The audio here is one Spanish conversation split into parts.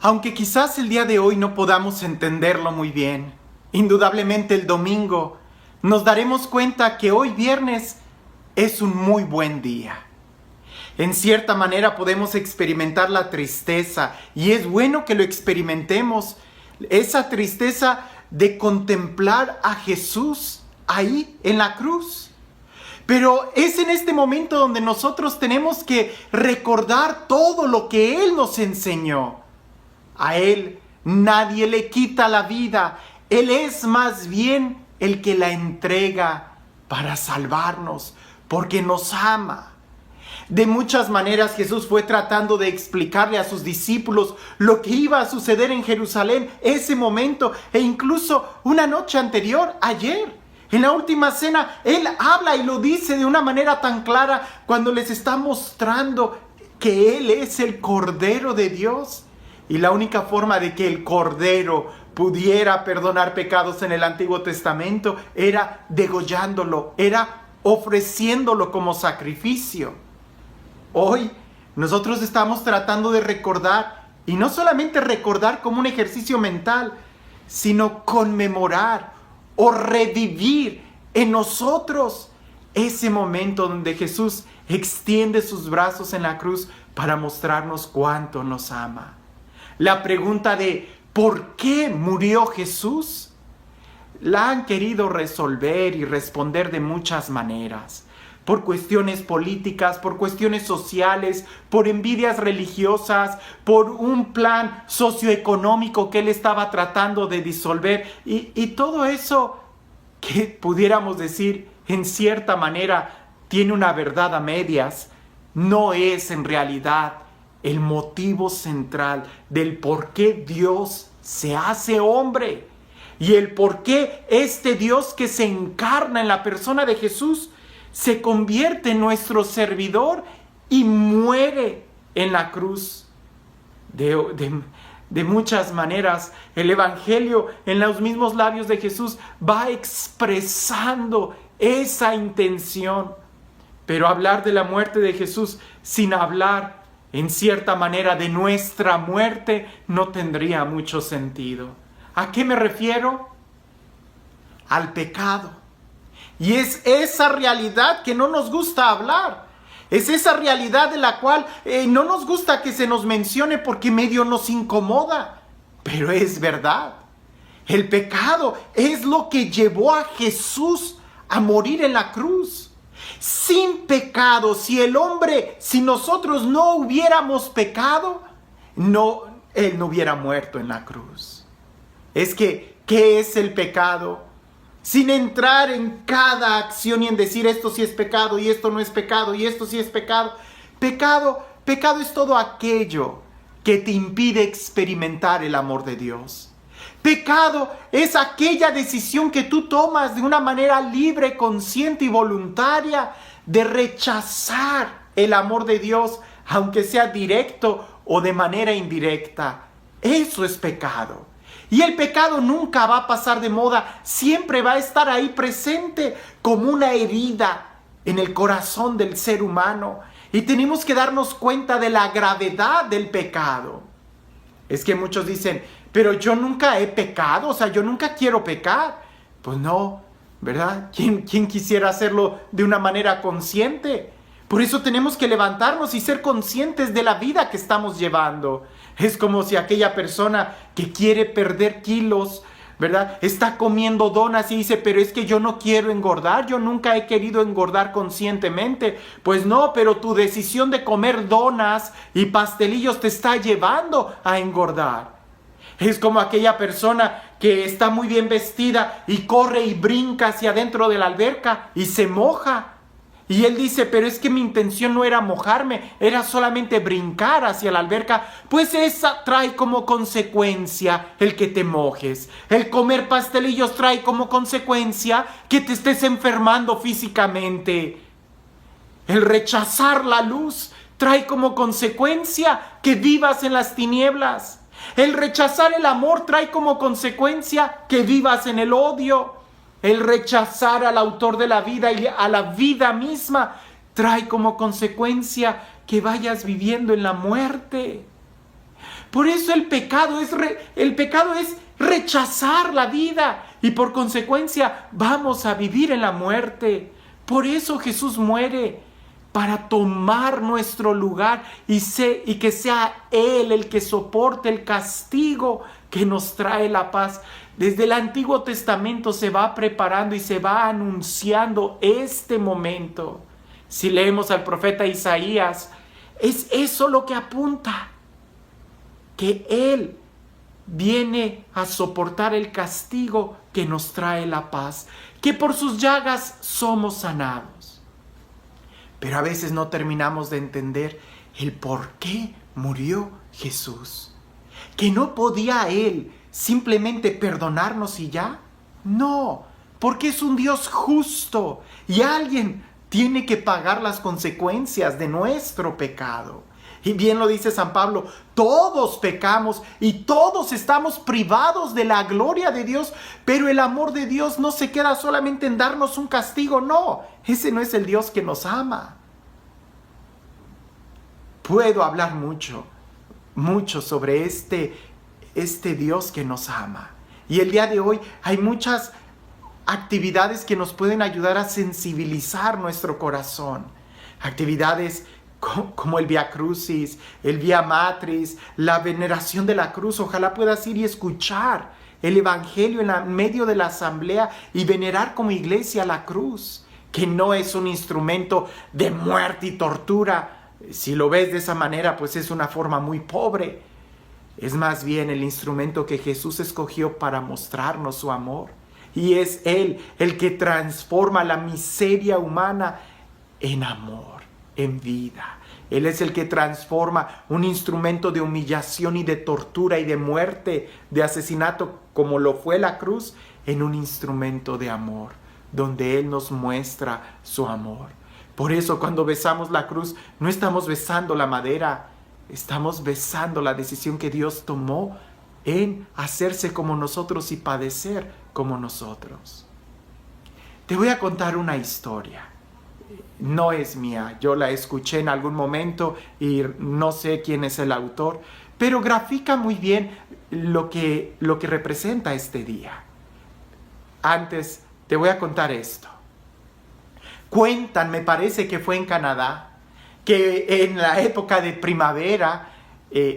Aunque quizás el día de hoy no podamos entenderlo muy bien, indudablemente el domingo nos daremos cuenta que hoy viernes es un muy buen día. En cierta manera podemos experimentar la tristeza y es bueno que lo experimentemos, esa tristeza de contemplar a Jesús ahí en la cruz. Pero es en este momento donde nosotros tenemos que recordar todo lo que Él nos enseñó. A Él nadie le quita la vida. Él es más bien el que la entrega para salvarnos, porque nos ama. De muchas maneras Jesús fue tratando de explicarle a sus discípulos lo que iba a suceder en Jerusalén ese momento e incluso una noche anterior, ayer. En la última cena, Él habla y lo dice de una manera tan clara cuando les está mostrando que Él es el Cordero de Dios. Y la única forma de que el Cordero pudiera perdonar pecados en el Antiguo Testamento era degollándolo, era ofreciéndolo como sacrificio. Hoy nosotros estamos tratando de recordar, y no solamente recordar como un ejercicio mental, sino conmemorar o revivir en nosotros ese momento donde Jesús extiende sus brazos en la cruz para mostrarnos cuánto nos ama. La pregunta de ¿por qué murió Jesús? La han querido resolver y responder de muchas maneras. Por cuestiones políticas, por cuestiones sociales, por envidias religiosas, por un plan socioeconómico que él estaba tratando de disolver. Y todo eso que pudiéramos decir en cierta manera tiene una verdad a medias, no es en realidad el motivo central del por qué Dios se hace hombre y el por qué este Dios que se encarna en la persona de Jesús se convierte en nuestro servidor y muere en la cruz. De muchas maneras, el Evangelio en los mismos labios de Jesús va expresando esa intención. Pero hablar de la muerte de Jesús sin hablar en cierta manera de nuestra muerte no tendría mucho sentido. ¿A qué me refiero? Al pecado. Y es esa realidad que no nos gusta hablar. Es esa realidad de la cual no nos gusta que se nos mencione porque medio nos incomoda. Pero es verdad. El pecado es lo que llevó a Jesús a morir en la cruz. Sin pecado, si nosotros no hubiéramos pecado, Él no hubiera muerto en la cruz. Es que, ¿qué es el pecado? Sin entrar en cada acción y en decir esto sí es pecado y esto no es pecado y esto sí es pecado. Pecado es todo aquello que te impide experimentar el amor de Dios. Pecado es aquella decisión que tú tomas de una manera libre, consciente y voluntaria de rechazar el amor de Dios, aunque sea directo o de manera indirecta. Eso es pecado. Y el pecado nunca va a pasar de moda, siempre va a estar ahí presente como una herida en el corazón del ser humano. Y tenemos que darnos cuenta de la gravedad del pecado. Es que muchos dicen, pero yo nunca he pecado, o sea, yo nunca quiero pecar. Pues no, ¿verdad? ¿Quién quisiera hacerlo de una manera consciente? Por eso tenemos que levantarnos y ser conscientes de la vida que estamos llevando. Es como si aquella persona que quiere perder kilos, ¿verdad? Está comiendo donas y dice, pero es que yo no quiero engordar, yo nunca he querido engordar conscientemente. Pues no, pero tu decisión de comer donas y pastelillos te está llevando a engordar. Es como aquella persona que está muy bien vestida y corre y brinca hacia adentro de la alberca y se moja. Y él dice, pero es que mi intención no era mojarme, era solamente brincar hacia la alberca. Pues esa trae como consecuencia el que te mojes. El comer pastelillos trae como consecuencia que te estés enfermando físicamente. El rechazar la luz trae como consecuencia que vivas en las tinieblas. El rechazar el amor trae como consecuencia que vivas en el odio. El rechazar al autor de la vida y a la vida misma trae como consecuencia que vayas viviendo en la muerte. Por eso el pecado es rechazar la vida y por consecuencia vamos a vivir en la muerte. Por eso Jesús muere, para tomar nuestro lugar y que sea Él el que soporte el castigo que nos trae la paz. Desde el Antiguo Testamento se va preparando y se va anunciando este momento. Si leemos al profeta Isaías, es eso lo que apunta, que Él viene a soportar el castigo que nos trae la paz, que por sus llagas somos sanados. Pero a veces no terminamos de entender el por qué murió Jesús. Que no podía Él simplemente perdonarnos y ya. No, porque es un Dios justo y alguien tiene que pagar las consecuencias de nuestro pecado. Y bien lo dice San Pablo, todos pecamos y todos estamos privados de la gloria de Dios, pero el amor de Dios no se queda solamente en darnos un castigo, no, ese no es el Dios que nos ama. Puedo hablar mucho sobre este Dios que nos ama. Y el día de hoy hay muchas actividades que nos pueden ayudar a sensibilizar nuestro corazón. Actividades como el Vía Crucis, el Vía Matris, la veneración de la cruz. Ojalá puedas ir y escuchar el Evangelio en medio de la asamblea y venerar como iglesia la cruz, que no es un instrumento de muerte y tortura. Si lo ves de esa manera, pues es una forma muy pobre. Es más bien el instrumento que Jesús escogió para mostrarnos su amor. Y es Él el que transforma la miseria humana en amor, en vida. Él es el que transforma un instrumento de humillación y de tortura y de muerte, de asesinato, como lo fue la cruz, en un instrumento de amor, donde Él nos muestra su amor. Por eso cuando besamos la cruz, no estamos besando la madera, estamos besando la decisión que Dios tomó en hacerse como nosotros y padecer como nosotros. Te voy a contar una historia. No es mía, yo la escuché en algún momento y no sé quién es el autor, pero grafica muy bien lo que representa este día. Antes te voy a contar esto. Cuentan, me parece que fue en Canadá, que en la época de primavera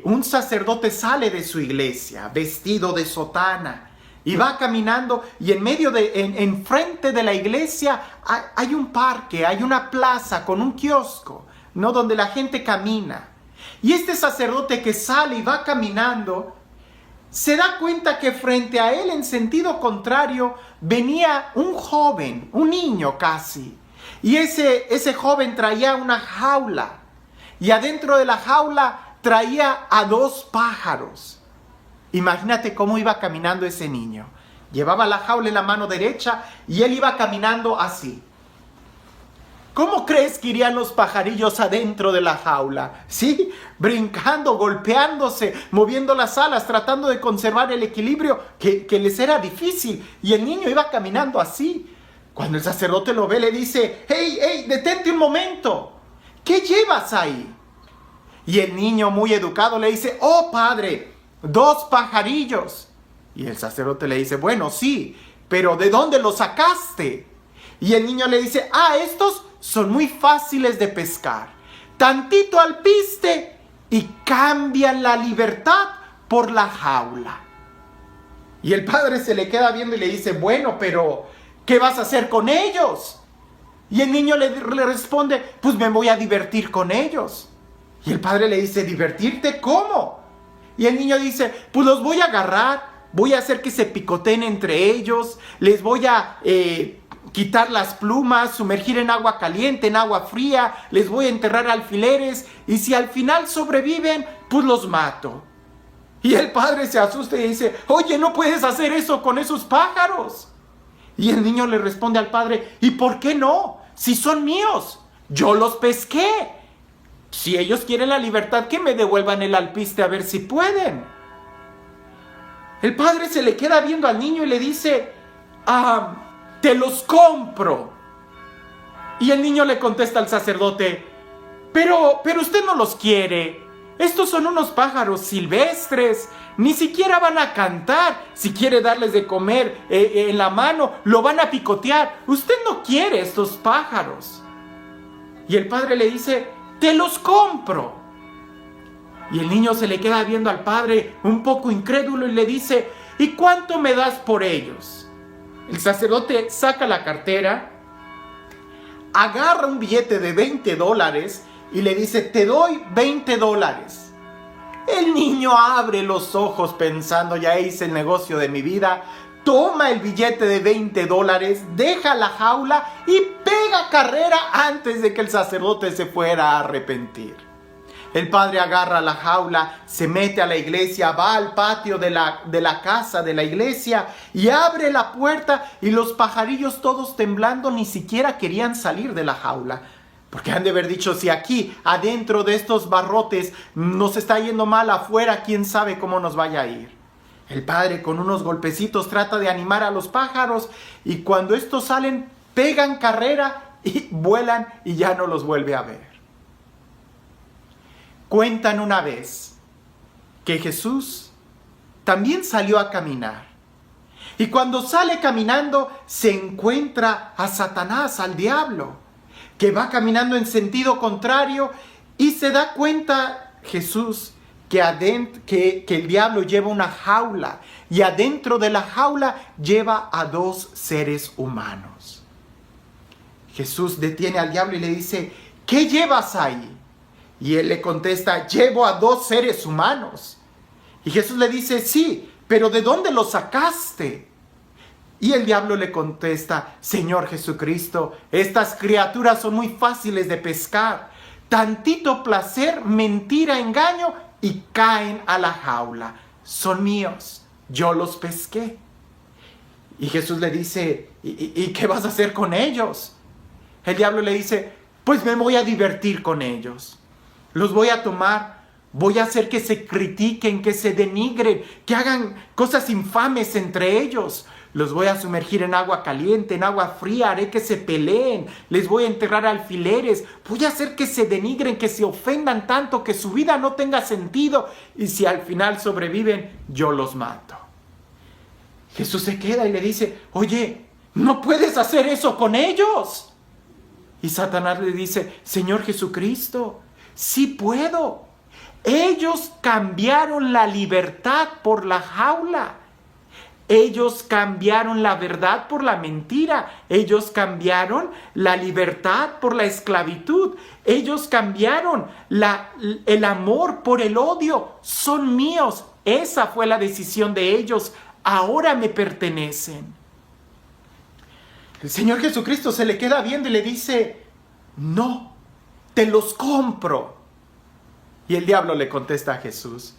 un sacerdote sale de su iglesia vestido de sotana y va caminando, y en frente de la iglesia hay un parque, hay una plaza con un kiosco, ¿no? Donde la gente camina. Y este sacerdote que sale y va caminando, se da cuenta que frente a él, en sentido contrario, venía un joven, un niño casi. Y ese joven traía una jaula, y adentro de la jaula traía a 2 pájaros. Imagínate cómo iba caminando ese niño. Llevaba la jaula en la mano derecha y él iba caminando así. ¿Cómo crees que irían los pajarillos adentro de la jaula? ¿Sí? Brincando, golpeándose, moviendo las alas, tratando de conservar el equilibrio que les era difícil. Y el niño iba caminando así. Cuando el sacerdote lo ve, le dice: ¡Hey, detente un momento! ¿Qué llevas ahí? Y el niño, muy educado, le dice: ¡Oh, padre! 2 pajarillos. Y el sacerdote le dice: bueno, sí, pero ¿de dónde los sacaste? Y el niño le dice: estos son muy fáciles de pescar. Tantito al piste y cambian la libertad por la jaula. Y el padre se le queda viendo y le dice: bueno, pero ¿qué vas a hacer con ellos? Y el niño le responde: pues me voy a divertir con ellos. Y el padre le dice: ¿divertirte? ¿Cómo? Y el niño dice: pues los voy a agarrar, voy a hacer que se picoteen entre ellos, les voy a quitar las plumas, sumergir en agua caliente, en agua fría, les voy a enterrar alfileres, y si al final sobreviven, pues los mato. Y el padre se asusta y dice: oye, no puedes hacer eso con esos pájaros. Y el niño le responde al padre: ¿y por qué no? Si son míos, yo los pesqué. Si ellos quieren la libertad, que me devuelvan el alpiste a ver si pueden. El padre se le queda viendo al niño y le dice: te los compro. Y el niño le contesta al sacerdote: pero usted no los quiere. estos son unos pájaros silvestres, ni siquiera van a cantar. Si quiere darles de comer en la mano, lo van a picotear. Usted no quiere estos pájaros. Y el padre le dice, te los compro. Y el niño se le queda viendo al padre un poco incrédulo y le dice, ¿y cuánto me das por ellos? El sacerdote saca la cartera, agarra un billete de $20 y le dice, te doy $20. El niño abre los ojos pensando, ya hice el negocio de mi vida, toma el billete de $20, deja la jaula y pega carrera antes de que el sacerdote se fuera a arrepentir. El padre agarra la jaula, se mete a la iglesia, va al patio de la casa de la iglesia y abre la puerta, y los pajarillos todos temblando ni siquiera querían salir de la jaula. Porque han de haber dicho, si aquí adentro de estos barrotes nos está yendo mal, afuera quién sabe cómo nos vaya a ir. El padre con unos golpecitos trata de animar a los pájaros, y cuando estos salen pegan carrera y vuelan y ya no los vuelve a ver. Cuentan una vez que Jesús también salió a caminar. Y cuando sale caminando se encuentra a Satanás, al diablo, que va caminando en sentido contrario, y se da cuenta Jesús que el diablo lleva una jaula, y adentro de la jaula lleva a 2 seres humanos. Jesús detiene al diablo y le dice, ¿qué llevas ahí? Y él le contesta, llevo a 2 seres humanos. Y Jesús le dice, sí, pero ¿de dónde los sacaste? Y el diablo le contesta, Señor Jesucristo, estas criaturas son muy fáciles de pescar. Tantito placer, mentira, engaño, y caen a la jaula. Son míos, yo los pesqué. Y Jesús le dice, ¿y qué vas a hacer con ellos? El diablo le dice, pues me voy a divertir con ellos. Los voy a tomar, voy a hacer que se critiquen, que se denigren, que hagan cosas infames entre ellos. Los voy a sumergir en agua caliente, en agua fría, haré que se peleen, les voy a enterrar alfileres, voy a hacer que se denigren, que se ofendan tanto, que su vida no tenga sentido, y si al final sobreviven, yo los mato. Jesús se queda y le dice, oye, no puedes hacer eso con ellos. Y Satanás le dice, Señor Jesucristo, sí puedo. Ellos cambiaron la libertad por la jaula. Ellos cambiaron la verdad por la mentira. Ellos cambiaron la libertad por la esclavitud. Ellos cambiaron el amor por el odio. Son míos. Esa fue la decisión de ellos. Ahora me pertenecen. El Señor Jesucristo se le queda viendo y le dice, no. Te los compro. Y el diablo le contesta a Jesús,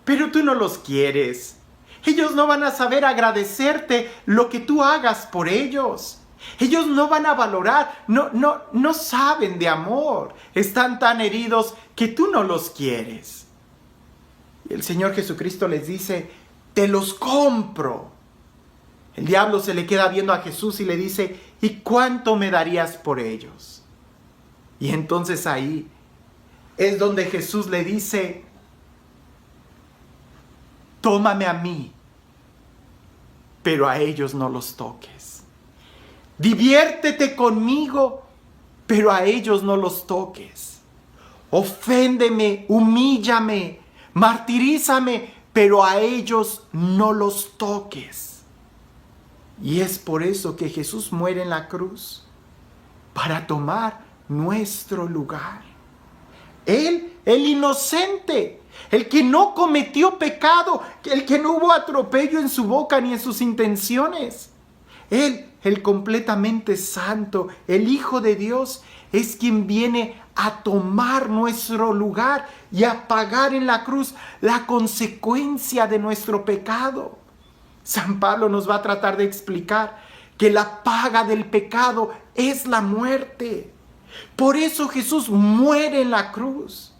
pero tú no los quieres. Ellos no van a saber agradecerte lo que tú hagas por ellos. Ellos no van a valorar, no saben de amor. Están tan heridos que tú no los quieres. Y el Señor Jesucristo les dice, te los compro. El diablo se le queda viendo a Jesús y le dice, ¿y cuánto me darías por ellos? Y entonces ahí es donde Jesús le dice, tómame a mí, pero a ellos no los toques. Diviértete conmigo, pero a ellos no los toques. Oféndeme, humíllame, martirízame, pero a ellos no los toques. Y es por eso que Jesús muere en la cruz, para tomar nuestro lugar. Él, el inocente, el que no cometió pecado, el que no hubo atropello en su boca ni en sus intenciones. Él, el completamente santo, el Hijo de Dios, es quien viene a tomar nuestro lugar y a pagar en la cruz la consecuencia de nuestro pecado. San Pablo nos va a tratar de explicar que la paga del pecado es la muerte. Por eso Jesús muere en la cruz.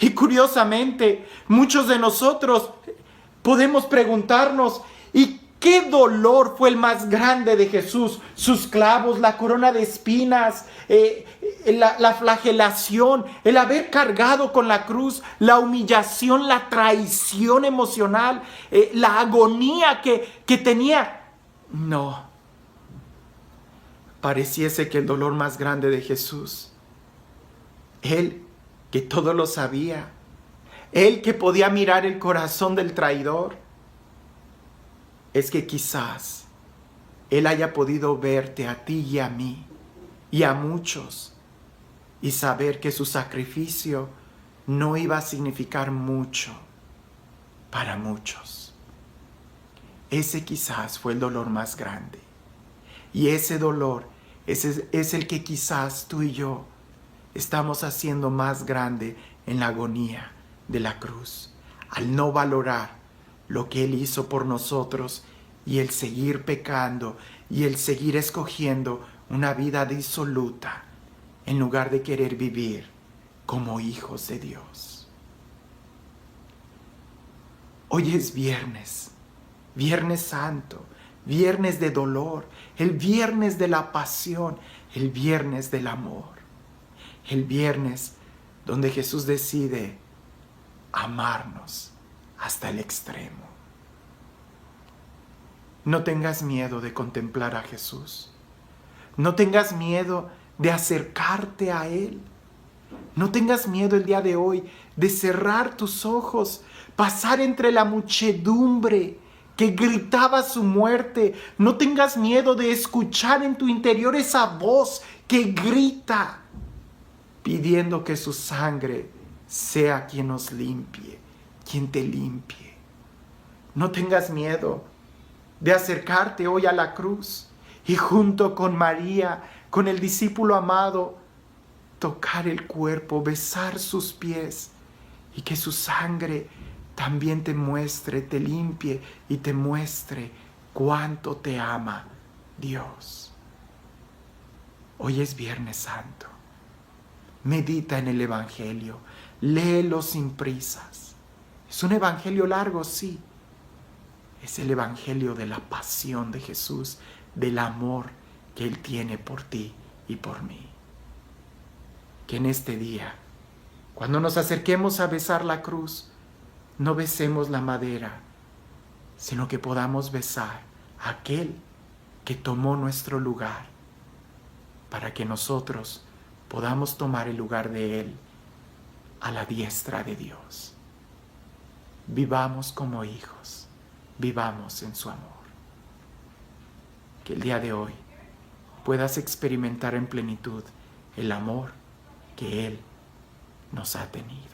Y curiosamente, muchos de nosotros podemos preguntarnos, ¿y ¿Qué dolor fue el más grande de Jesús? Sus clavos, la corona de espinas, la flagelación, el haber cargado con la cruz, la humillación, la traición emocional, la agonía que tenía. No. Pareciese que el dolor más grande de Jesús, Él que todo lo sabía, Él que podía mirar el corazón del traidor, es que quizás Él haya podido verte a ti y a mí y a muchos y saber que su sacrificio no iba a significar mucho para muchos. Ese quizás fue el dolor más grande. Y ese dolor es el que quizás tú y yo estamos haciendo más grande en la agonía de la cruz, al no valorar lo que Él hizo por nosotros y el seguir pecando y el seguir escogiendo una vida disoluta en lugar de querer vivir como hijos de Dios. Hoy es viernes, Viernes Santo, viernes de dolor, el viernes de la pasión, el viernes del amor, el viernes donde Jesús decide amarnos hasta el extremo. No tengas miedo de contemplar a Jesús. No tengas miedo de acercarte a Él. No tengas miedo el día de hoy de cerrar tus ojos, pasar entre la muchedumbre que gritaba su muerte. No tengas miedo de escuchar en tu interior esa voz que grita, pidiendo que su sangre sea quien nos limpie, quien te limpie. No tengas miedo de acercarte hoy a la cruz y junto con María, con el discípulo amado, tocar el cuerpo, besar sus pies y que su sangre también te muestre, te limpie y te muestre cuánto te ama Dios. Hoy es Viernes Santo. Medita en el Evangelio, léelo sin prisas. Es un evangelio largo, sí. Es el evangelio de la pasión de Jesús, del amor que Él tiene por ti y por mí. Que en este día, cuando nos acerquemos a besar la cruz, no besemos la madera, sino que podamos besar a aquel que tomó nuestro lugar, para que nosotros podamos tomar el lugar de Él a la diestra de Dios. Vivamos como hijos, vivamos en su amor. Que el día de hoy puedas experimentar en plenitud el amor que Él nos ha tenido.